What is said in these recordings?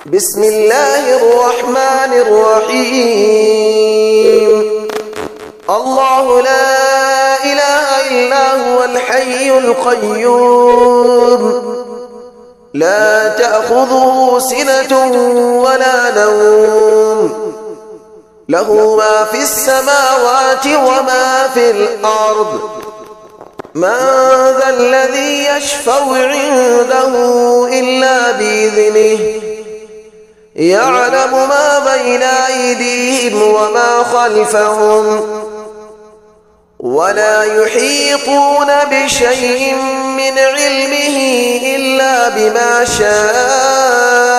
بسم الله الرحمن الرحيم. الله لا إله إلا هو الحي القيوم لا تأخذه سنة ولا نوم له ما في السماوات وما في الأرض من ذا الذي يشفع عنده إلا بإذنه يعلم ما بين أيديهم وما خلفهم ولا يحيطون بشيء من علمه إلا بما شاء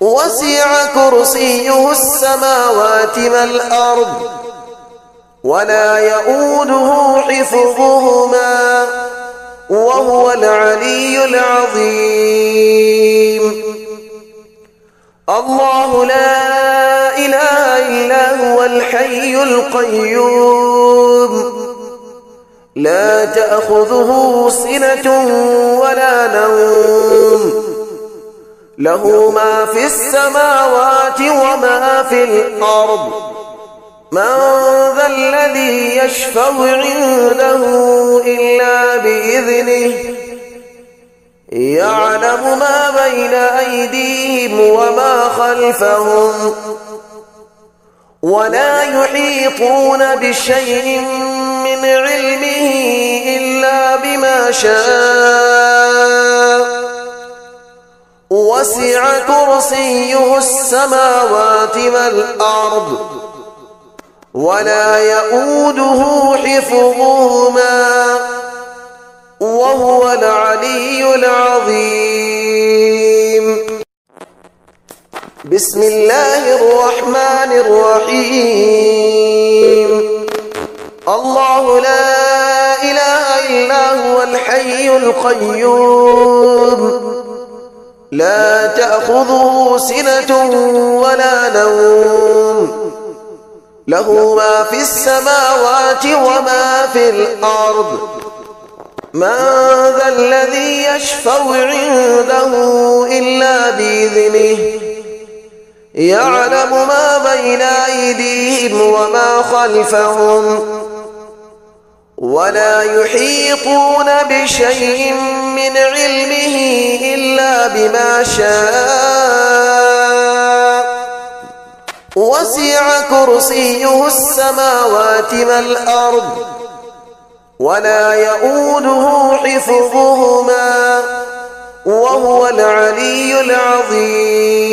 وسع كرسيه السماوات والأرض ولا يؤوده حفظهما وهو العلي العظيم. الله لا إله إلا هو الحي القيوم لا تأخذه سنة ولا نوم له ما في السماوات وما في الأرض من ذا الذي يشفع عنده إلا بإذنه يعلم ما بين أيديهم وما خلفهم ولا يحيطون بشيء من علمه إلا بما شاء وسع كرسيه السماوات والأرض ولا يؤوده حفظهما وهو العلي العظيم. بسم الله الرحمن الرحيم. الله لا إله إلا هو الحي القيوم لا تأخذه سنة ولا نوم له ما في السماوات وما في الأرض من ذا الذي يشفع عنده إلا بإذنه يعلم ما بين أيديهم وما خلفهم ولا يحيطون بشيء من علمه إلا بما شاء وسع كرسيه السماوات والأرض ولا يؤوده حفظهما وهو العلي العظيم.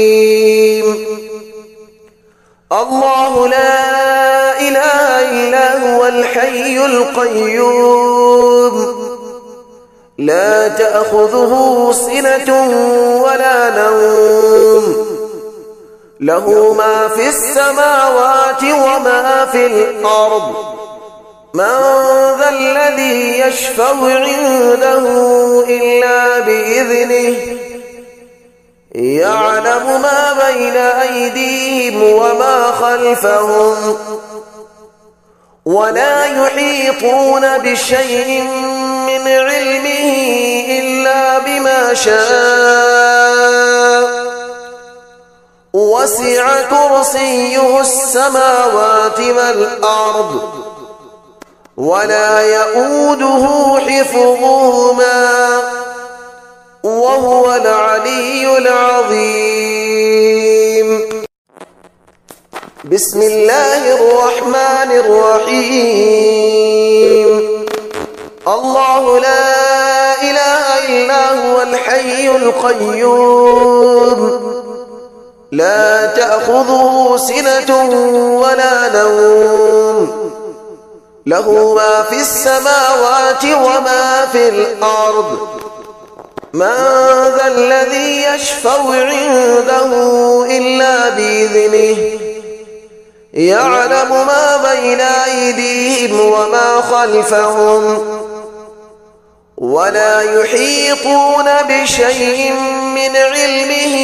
الله لا إله إلا هو الحي القيوم لا تأخذه سنة ولا نوم له ما في السماوات وما في الأرض من ذا الذي يشفع عنده إلا بإذنه يعلم ما بين أيديهم وما خلفهم ولا يحيطون بشيء من علمه إلا بما شاء وسع كرسيه السماوات والأرض ولا يؤوده حفظهما وهو العلي العظيم. بسم الله الرحمن الرحيم. الله لا إله إلا هو الحي القيوم لا تأخذه سنة ولا نوم له ما في السماوات وما في الأرض من ذا الذي يشفع عنده إلا بإذنه يعلم ما بين أيديهم وما خلفهم ولا يحيطون بشيء من علمه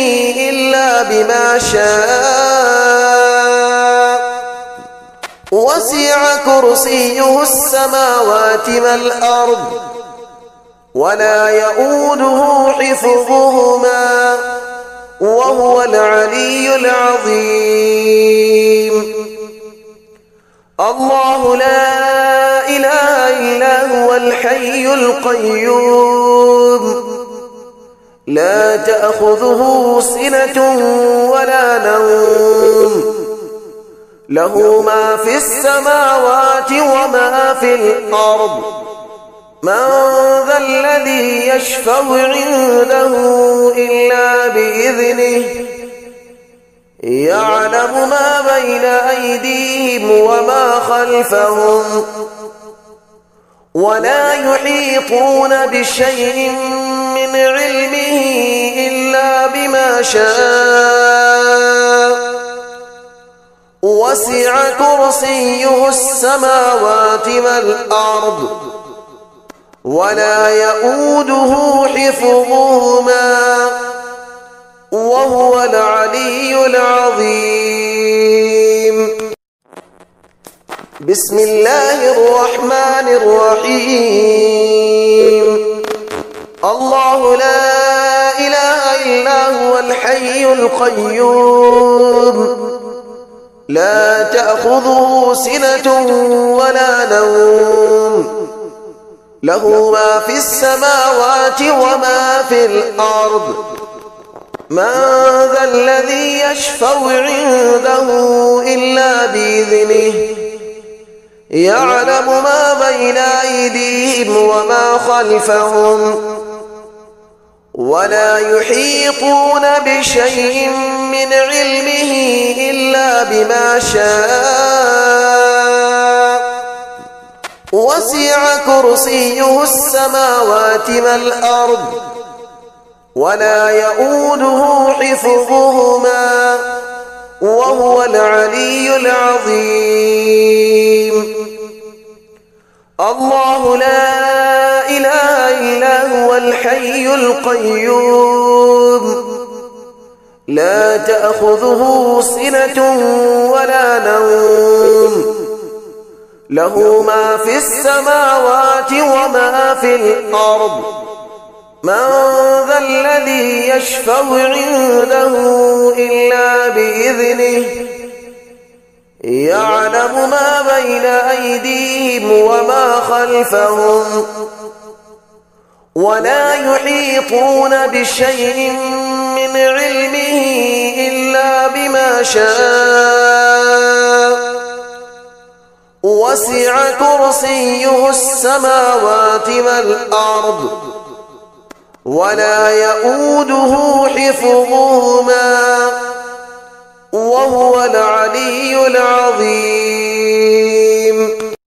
إلا بما شاء وسع كرسيه السماوات والأرض ولا يؤوده حفظهما وهو العلي العظيم. الله لا إله إلا هو الحي القيوم لا تأخذه سنة ولا نوم له ما في السماوات وما في الأرض من ذا الذي يشفع عنده إلا بإذنه يعلم ما بين أيديهم وما خلفهم ولا يحيطون بشيء من علمه إلا بما شاء وسع كرسيه السماوات والأرض ولا يؤوده حفظهما وهو العلي العظيم. بسم الله الرحمن الرحيم. الله لا إله إلا هو الحي القيوم لا تأخذه سنة ولا نوم له ما في السماوات وما في الأرض من ذا الذي يشفع عنده إلا بإذنه يعلم ما بين أيديهم وما خلفهم ولا يحيطون بشيء من علمه إلا بما شاء وسع كرسيه السماوات والأرض ولا يؤوده حفظهما وهو العلي العظيم. الله لا إله إلا هو الحي القيوم لا تأخذه سنة ولا نوم له ما في السماوات وما في الأرض من ذا الذي يشفع عنده إلا بإذنه يعلم ما بين أيديهم وما خلفهم ولا يحيطون بشيء من علمه إلا بما شاء وسع كرسيه السماوات والأرض ولا يؤوده حفظهما وهو العلي العظيم.